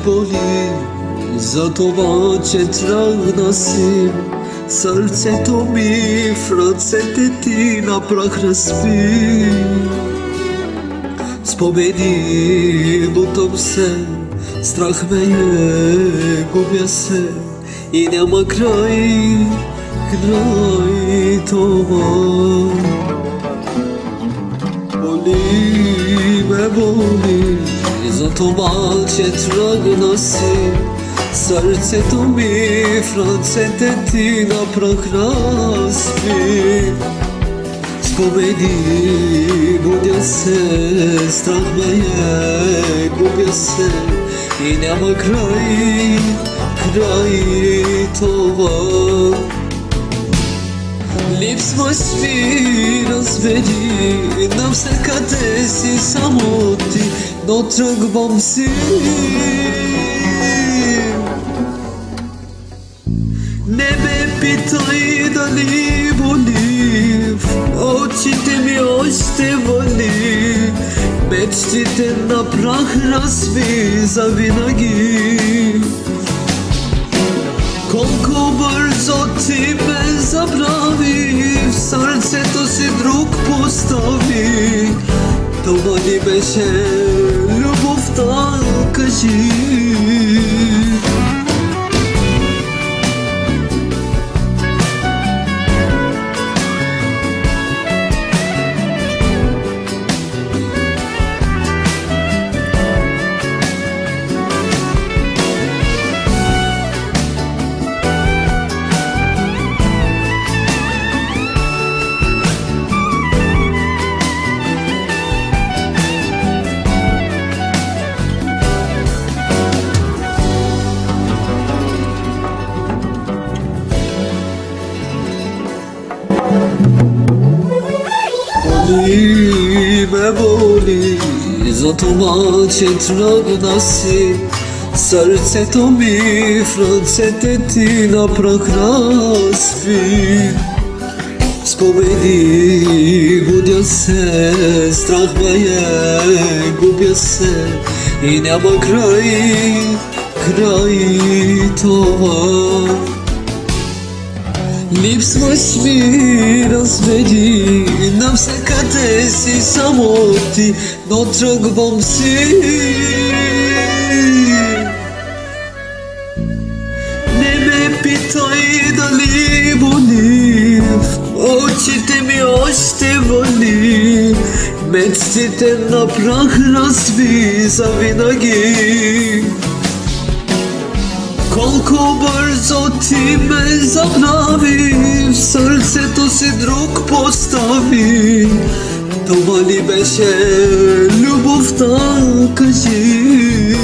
boli za това, че тръгна си. Сърцето ми в ръцете ти на прах разби. Спомени, лутам се, страх ме е, губя се и няма край, край това. Боли ме, боли за това, че тръгна си. Сърцето ми в ръцете ти на прах разби. Спомени, будя се, страх ме е, губя се и няма край, край това. Липсваш ми, разведи, навсякъде си само ти, но тръгвам си. Не ме питай дали боли, в очите ми още вали. Мечтите на прах разби завинаги. Колко бързо ти ме забрави, в сърцето си друг постави. Това ли беше любовта, кажи? Боли ме, боли за това, че тръгна си. Сърцето ми в ръцете ти на прах разби. Спомени, будя се, страх ме е, губя се и няма край, край това. Липсваш ми, разведи, навсякъде си само ти, но тръгвам си. Не ме питай дали боли, в очите ми още вали. Мечтите на прах разби завинаги. Колко бързо ти ме забрави, в сърцето си друг постави. Това ли беше любовта, кажи?